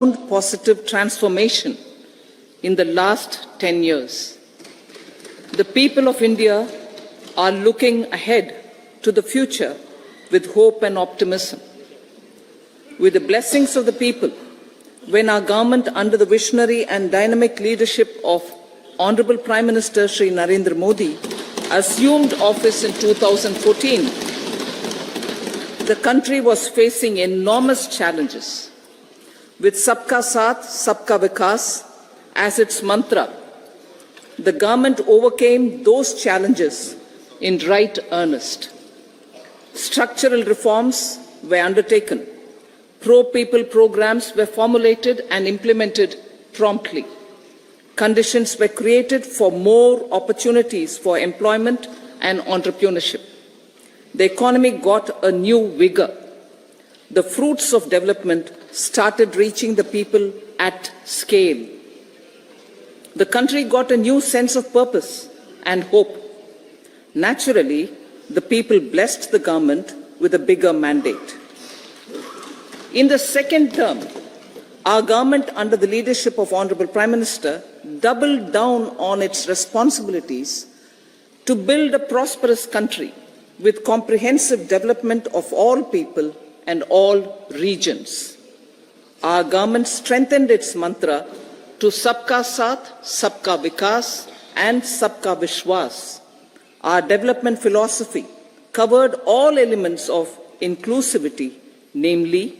positive transformation in the last 10 years. The people of India are looking ahead to the future with hope and optimism. With the blessings of the people, when our government, under the visionary and dynamic leadership of Honorable Prime Minister Shri Narendra Modi, assumed office in 2014, the country was facing enormous challenges. With Sabka Saath, Sabka Vikas as its mantra, the government overcame those challenges in right earnest. Structural reforms were undertaken. Pro-people programs were formulated and implemented promptly. Conditions were created for more opportunities for employment and entrepreneurship. The economy got a new vigor. The fruits of development started reaching the people at scale. The country got a new sense of purpose and hope. Naturally, the people blessed the government with a bigger mandate. In the second term, our government, under the leadership of Honorable Prime Minister, doubled down on its responsibilities to build a prosperous country with comprehensive development of all people and all regions. Our government strengthened its mantra to Sabka Saath, Sabka Vikas and Sabka Vishwas. Our development philosophy covered all elements of inclusivity, namely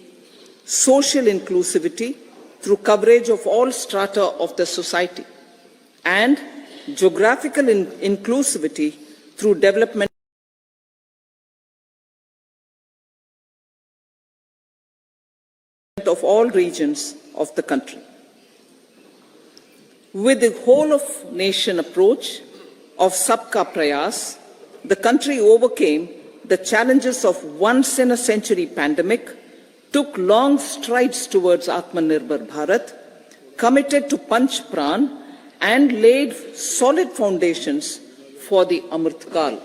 social inclusivity through coverage of all strata of the society, and geographical inclusivity through development of all regions of the country. With the whole of nation approach of Sabka Prayas, the country overcame the challenges of once in a century pandemic, took long strides towards Atmanirbhar Bharat, committed to Panch Pran, and laid solid foundations for the Amrit Kal.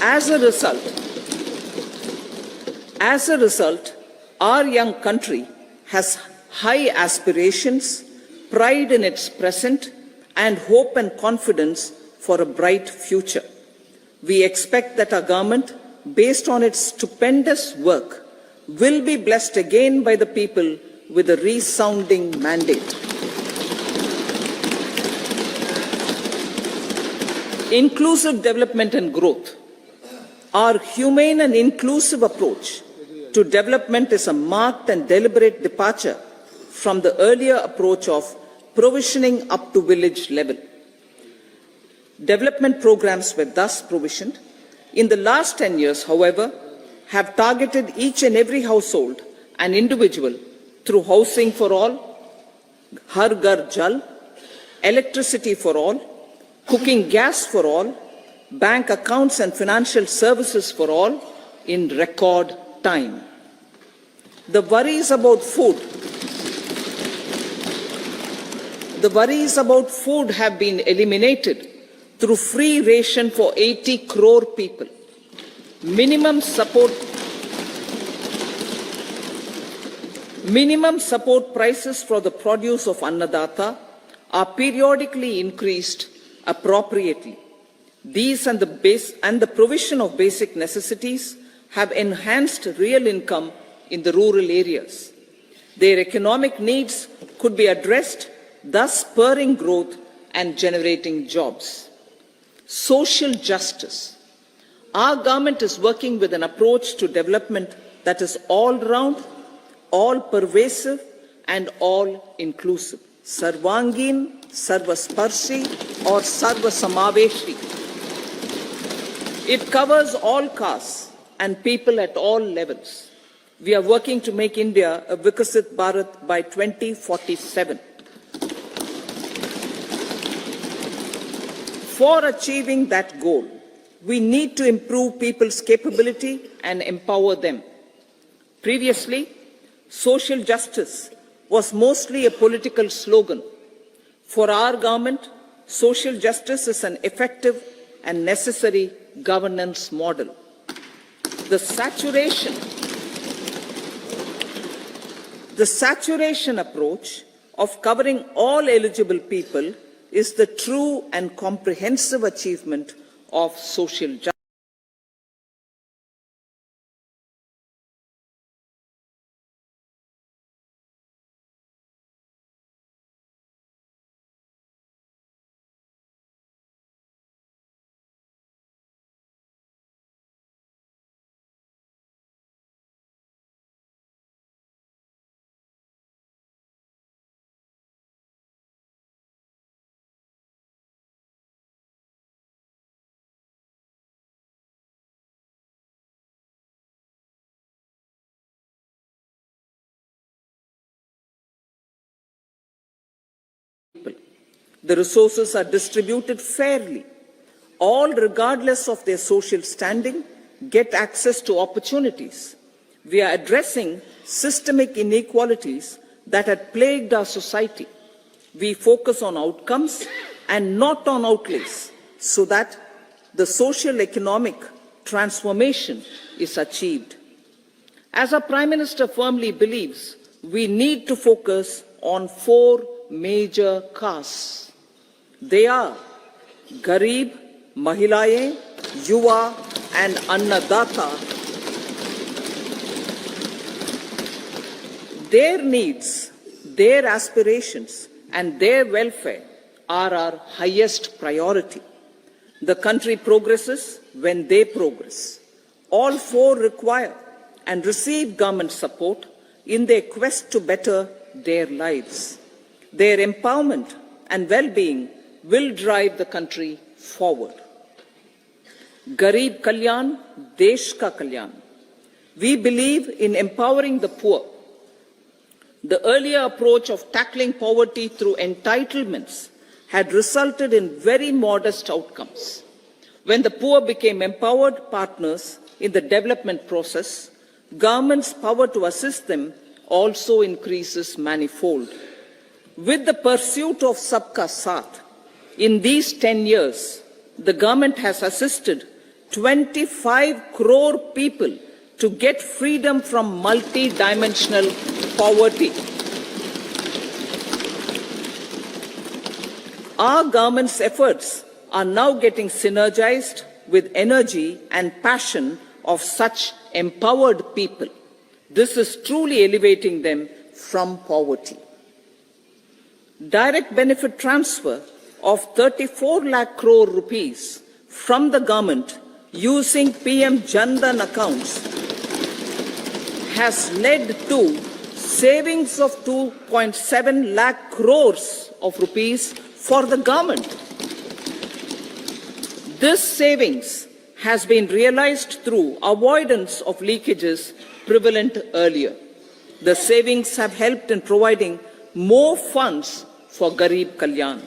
As a result, our young country has high aspirations, pride in its present, and hope and confidence for a bright future. We expect that our government, based on its stupendous work, will be blessed again by the people with a resounding mandate. Inclusive development and growth. Our humane and inclusive approach to development is a marked and deliberate departure from the earlier approach of provisioning up to village level. Development programs were thus provisioned. In the last 10 years, however, have targeted each and every household and individual through housing for all, Har Ghar Jal, electricity for all, cooking gas for all, bank accounts and financial services for all in record time. The worries about food have been eliminated through free ration for 80 crore people. Minimum support prices for the produce of Annadata are periodically increased appropriately. These and the provision of basic necessities have enhanced real income in the rural areas. Their economic needs could be addressed, thus spurring growth and generating jobs. Social justice. Our government is working with an approach to development that is all-round, all-pervasive and all-inclusive. Sarvangin, Sarvasparshi or Sarvasamaveshi. It covers all castes and people at all levels. We are working to make India a Vikasit Bharat by 2047. For achieving that goal, we need to improve people's capability and empower them. Previously, social justice was mostly a political slogan. For our government, social justice is an effective and necessary governance model. The The saturation approach of covering all eligible people is the true and comprehensive achievement of social justice. The resources are distributed fairly. All, regardless of their social standing, get access to opportunities. We are addressing systemic inequalities that had plagued our society. We focus on outcomes and not on outlays, so that the social economic transformation is achieved. As our Prime Minister firmly believes, we need to focus on 4 major castes. They are Garib, Mahilaye, Yuva and Annadata. Their needs, their aspirations and their welfare are our highest priority. The country progresses when they progress. All 4 require and receive government support in their quest to better their lives. Their empowerment and well-being will drive the country forward. Garib Kalyan, Desh Ka Kalyan. We believe in empowering the poor. The earlier approach of tackling poverty through entitlements had resulted in very modest outcomes. When the poor became empowered partners in the development process, government's power to assist them also increases manifold. With the pursuit of Sabka Saath, in these 10 years, the government has assisted 25 crore people to get freedom from multi-dimensional poverty. Our government's efforts are now getting synergized with energy and passion of such empowered people. This is truly elevating them from poverty. Direct benefit transfer of 34 lakh crore rupees from the government using PM Jan Dhan accounts has led to savings of 2.7 lakh crores of rupees for the government. This savings has been realized through avoidance of leakages prevalent earlier. The savings have helped in providing more funds for Garib Kalyan.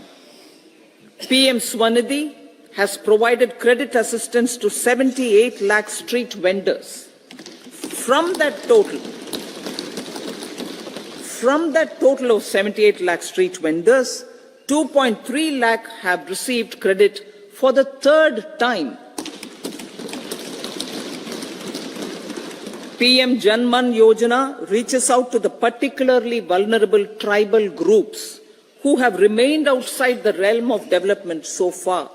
PM Swanidhi has provided credit assistance to 78 lakh street vendors. From that total of 78 lakh street vendors, 2.3 lakh have received credit for the 3rd time. PM Janman Yojana reaches out to the particularly vulnerable tribal groups who have remained outside the realm of development so far.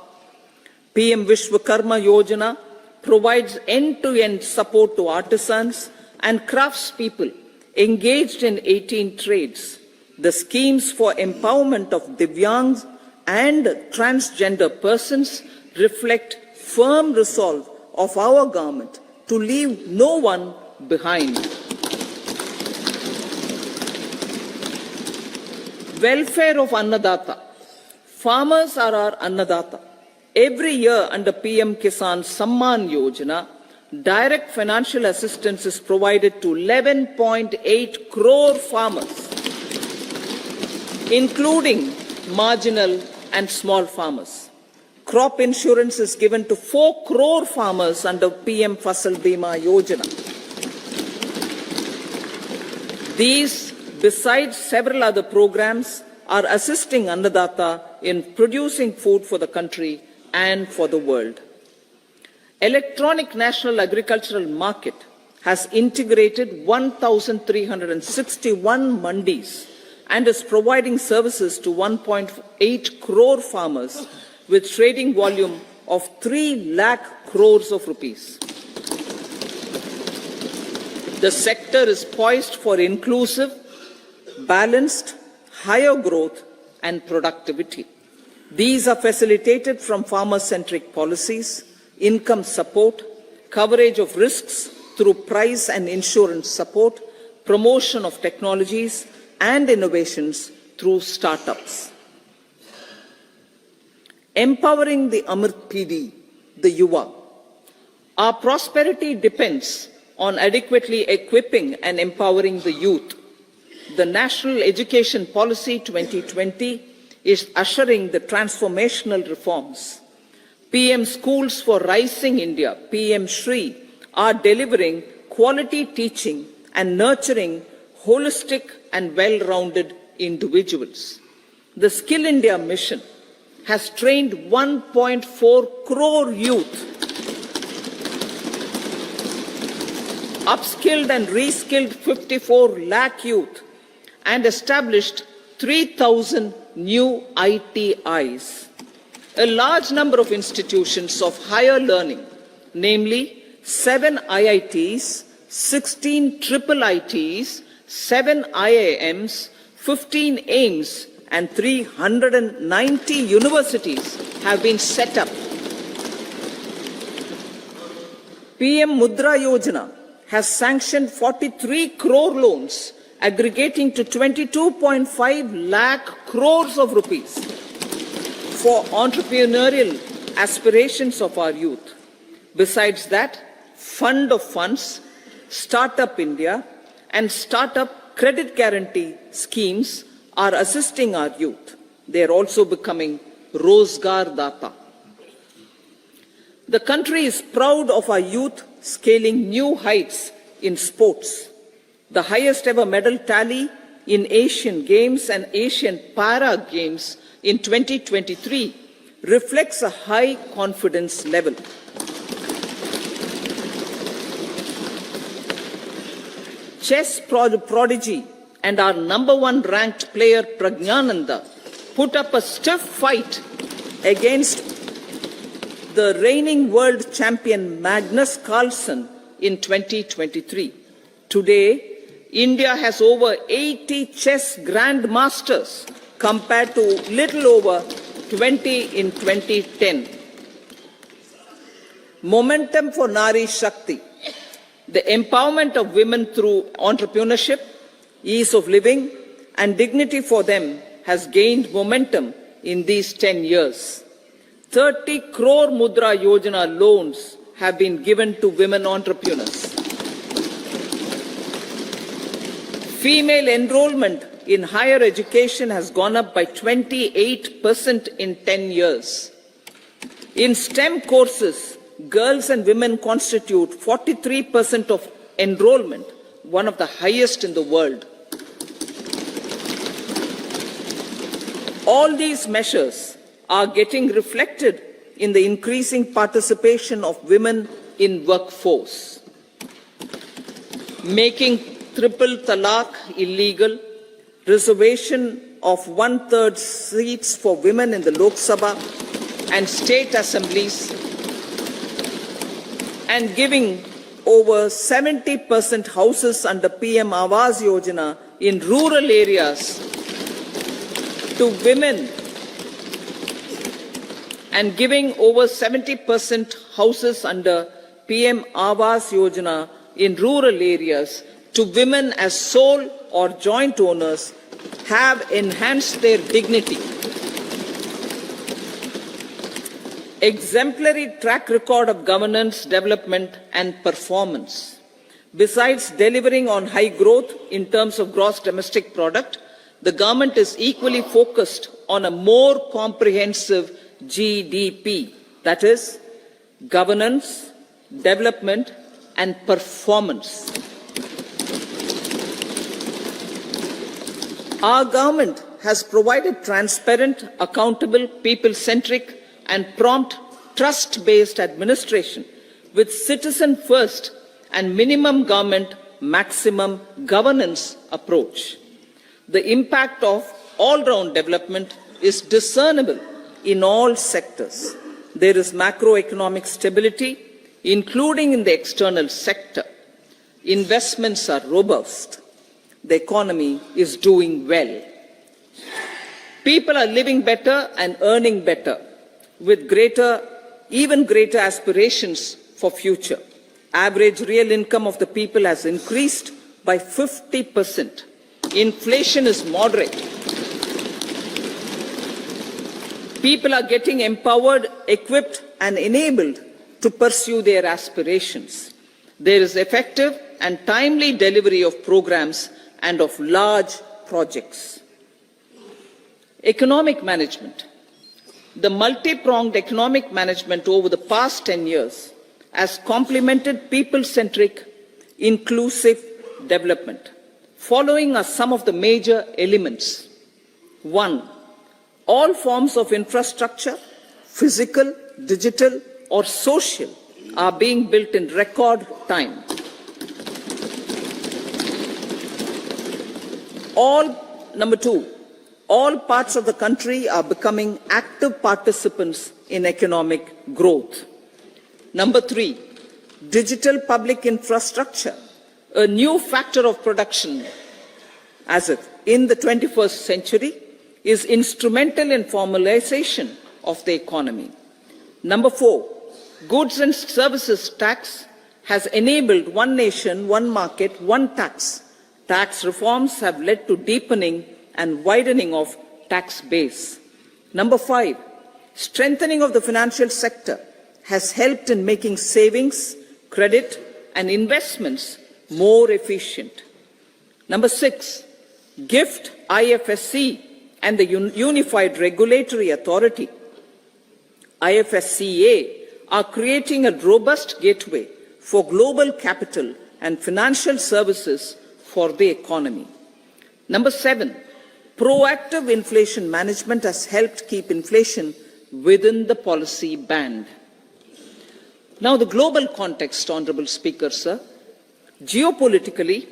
PM Vishwakarma Yojana provides end-to-end support to artisans and craftspeople engaged in 18 trades. The schemes for empowerment of Divyangs and transgender persons reflect firm resolve of our government to leave no one behind. Welfare of Annadata. Farmers are our Annadata. Every year under PM Kisan Samman Yojana, direct financial assistance is provided to 11.8 crore farmers, including marginal and small farmers. Crop insurance is given to 4 crore farmers under PM Fasal Bima Yojana. These, besides several other programs, are assisting Annadata in producing food for the country and for the world. Electronic National Agricultural Market has integrated 1,361 mandis and is providing services to 1.8 crore farmers with trading volume of 3 lakh crores of rupees. The sector is poised for inclusive, balanced, higher growth and productivity. These are facilitated from farmer-centric policies, income support, coverage of risks through price and insurance support, promotion of technologies and innovations through startups. Empowering the Amrit PD, the Yuva. Our prosperity depends on adequately equipping and empowering the youth. The National Education Policy 2020 is ushering the transformational reforms. PM Schools for Rising India, PM Shri, are delivering quality teaching and nurturing holistic and well-rounded individuals. The Skill India mission has trained 1.4 crore youth, upskilled and reskilled 54 lakh youth, and established 3,000 new ITIs. A large number of institutions of higher learning, namely 7 IITs, 16 triple ITs, 7 IIMs, 15 AIMS, and 390 universities have been set up. PM Mudra Yojana has sanctioned 43 crore loans aggregating to 22.5 lakh crores of rupees for entrepreneurial aspirations of our youth. Besides that, Fund of Funds, Startup India, and Startup Credit Guarantee schemes are assisting our youth. They are also becoming Rozgar Data. The country is proud of our youth scaling new heights in sports. The highest ever medal tally in Asian Games and Asian Para Games in 2023 reflects a high confidence level. Chess prodigy and our #1 ranked player Pragnananda put up a stiff fight against the reigning world champion Magnus Carlsen in 2023. Today, India has over 80 chess grandmasters compared to little over 20 in 2010. Momentum for Nari Shakti. The empowerment of women through entrepreneurship, ease of living, and dignity for them has gained momentum in these 10 years. 30 crore Mudra Yojana loans have been given to women entrepreneurs. Female enrollment in higher education has gone up by 28% in 10 years. In STEM courses, girls and women constitute 43% of enrollment, one of the highest in the world. All these measures are getting reflected in the increasing participation of women in workforce. Making triple talaq illegal, reservation of 1/3 seats for women in the Lok Sabha and state assemblies, and giving over 70% houses under PM Awas Yojana in rural areas to women, and giving over 70% houses under PM Awas Yojana in rural areas to women as sole or joint owners have enhanced their dignity. Exemplary track record of governance, development and performance. Besides delivering on high growth in terms of gross domestic product, the government is equally focused on a more comprehensive GDP, that is, governance, development and performance. Our government has provided transparent, accountable, people-centric and prompt trust-based administration with citizen first and minimum government, maximum governance approach. The impact of all-round development is discernible in all sectors. There is macroeconomic stability, including in the external sector. Investments are robust. The economy is doing well. People are living better and earning better, with even greater aspirations for future. Average real income of the people has increased by 50%. Inflation is moderate. People are getting empowered, equipped, and enabled to pursue their aspirations. There is effective and timely delivery of programs and of large projects. Economic management. The multi-pronged economic management over the past 10 years has complemented people-centric, inclusive development. Following are some of the major elements. 1. All forms of infrastructure, physical, digital, or social, are being built in record time. Number 2, all parts of the country are becoming active participants in economic growth. Number 3, digital public infrastructure, a new factor of production in the 21st century, is instrumental in formalization of the economy. Number 4, goods and services tax has enabled one nation, one market, one tax. Tax reforms have led to deepening and widening of tax base. Number 5, strengthening of the financial sector has helped in making savings, credit, and investments more efficient. Number 6, GIFT, IFSC, and the Unified Regulatory Authority, IFSCA, are creating a robust gateway for global capital and financial services for the economy. Number 7, proactive inflation management has helped keep inflation within the policy band. Now, the global context, Honourable Speaker, sir. Geopolitically,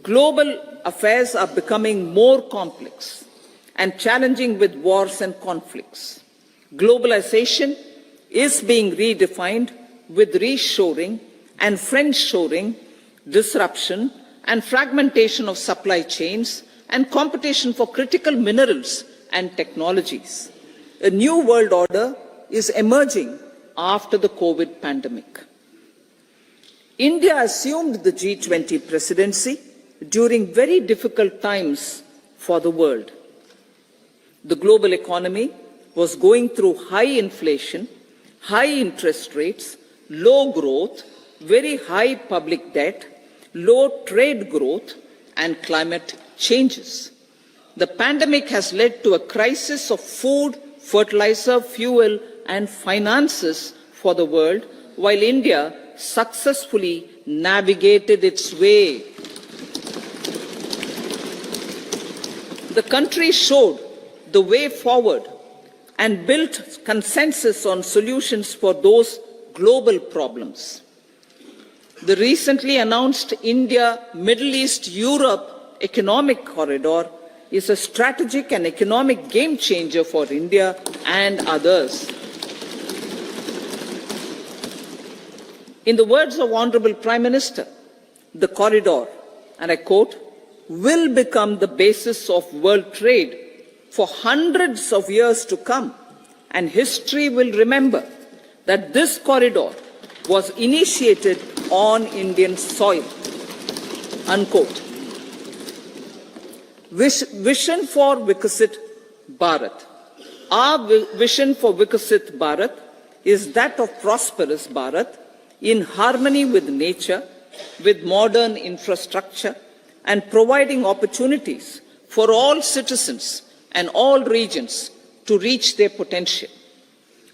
global affairs are becoming more complex and challenging with wars and conflicts. Globalization is being redefined with reshoring and friendshoring, disruption and fragmentation of supply chains, and competition for critical minerals and technologies. A new world order is emerging after the COVID pandemic. India assumed the G20 presidency during very difficult times for the world. The global economy was going through high inflation, high interest rates, low growth, very high public debt, low trade growth, and climate changes. The pandemic has led to a crisis of food, fertilizer, fuel, and finances for the world, while India successfully navigated its way. The country showed the way forward and built consensus on solutions for those global problems. The recently announced India-Middle East-Europe economic corridor is a strategic and economic game changer for India and others. In the words of Honourable Prime Minister, the corridor, and I quote, will become the basis of world trade for hundreds of years to come, and history will remember that this corridor was initiated on Indian soil. Unquote. Vision for Viksit Bharat. Our vision for Viksit Bharat is that of prosperous Bharat in harmony with nature, with modern infrastructure, and providing opportunities for all citizens and all regions to reach their potential.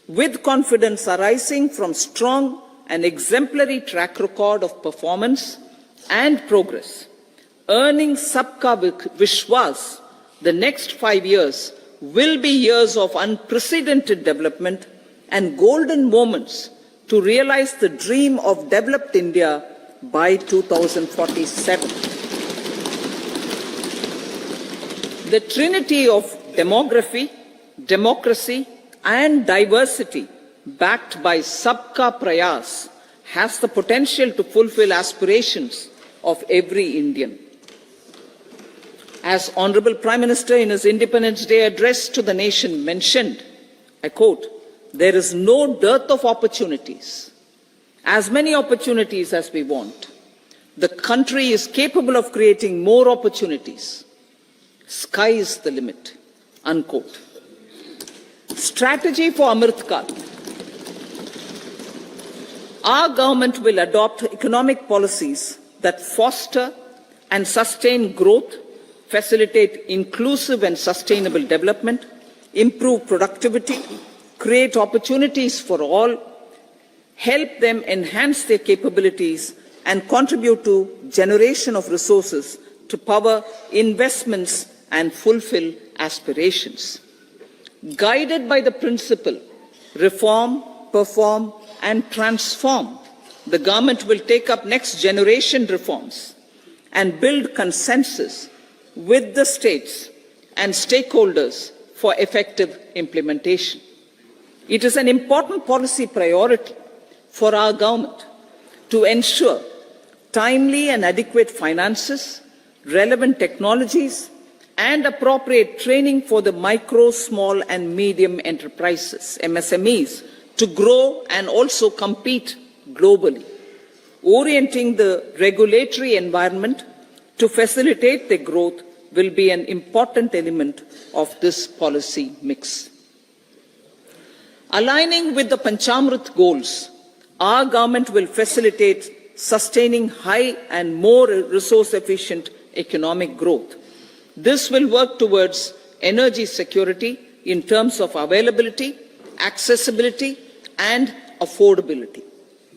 With confidence arising from strong and exemplary track record of performance and progress, earning Sabka Vishwas, the next 5 years will be years of unprecedented development and golden moments to realize the dream of developed India by 2047. The trinity of demography, democracy, and diversity, backed by Sabka Prayas, has the potential to fulfill aspirations of every Indian. As Honorable Prime Minister in his Independence Day address to the nation mentioned, I quote, "There is no dearth of opportunities, as many opportunities as we want. The country is capable of creating more opportunities. Sky is the limit," unquote. Strategy for Amrit Kal. Our government will adopt economic policies that foster and sustain growth, facilitate inclusive and sustainable development, improve productivity, create opportunities for all, help them enhance their capabilities, and contribute to generation of resources to power investments and fulfill aspirations. Guided by the principle, reform, perform, and transform, the government will take up next generation reforms and build consensus with the states and stakeholders for effective implementation. It is an important policy priority for our government to ensure timely and adequate finances, relevant technologies, and appropriate training for the micro, small, and medium enterprises, MSMEs, to grow and also compete globally. Orienting the regulatory environment to facilitate their growth will be an important element of this policy mix. Aligning with the Panchamrit goals, our government will facilitate sustaining high and more resource-efficient economic growth. This will work towards energy security in terms of availability, accessibility, and affordability.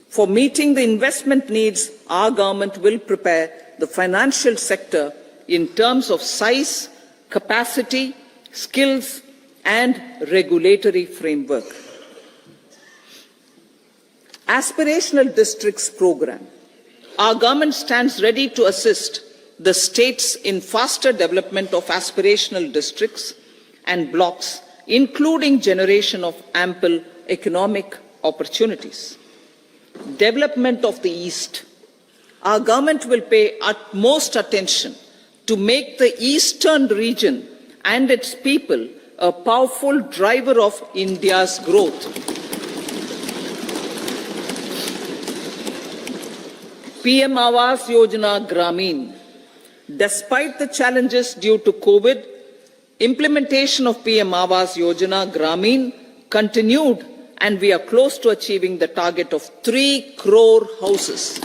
For meeting the investment needs, our government will prepare the financial sector in terms of size, capacity, skills, and regulatory framework. Aspirational Districts Program. Our government stands ready to assist the states in faster development of aspirational districts and blocks, including generation of ample economic opportunities. Development of the East. Our government will pay utmost attention to make the eastern region and its people a powerful driver of India's growth. PM Awas Yojana Grameen. Despite the challenges due to COVID, implementation of PM Awas Yojana Grameen continued, and we are close to achieving the target of 3 crore houses.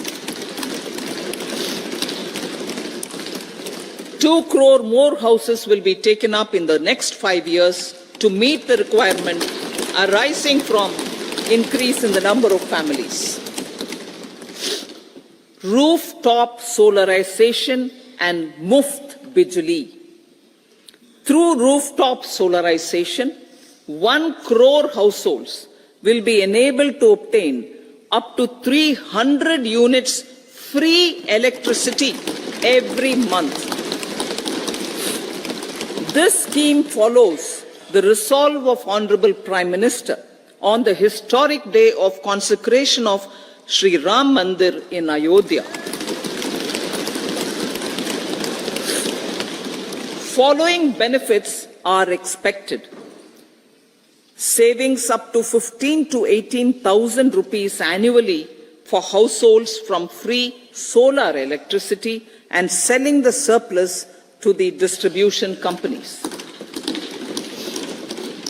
2 crore more houses will be taken up in the next 5 years to meet the requirement arising from increase in the number of families. Rooftop solarization and Muft Bijli. Through rooftop solarization, 1 crore households will be enabled to obtain up to 300 units free electricity every month. This scheme follows the resolve of Honorable Prime Minister on the historic day of consecration of Sri Ram Mandir in Ayodhya. Following benefits are expected. Savings up to 15 to 18,000 rupees annually for households from free solar electricity and selling the surplus to the distribution companies.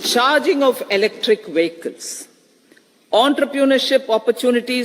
Charging of electric vehicles. Entrepreneurship opportunities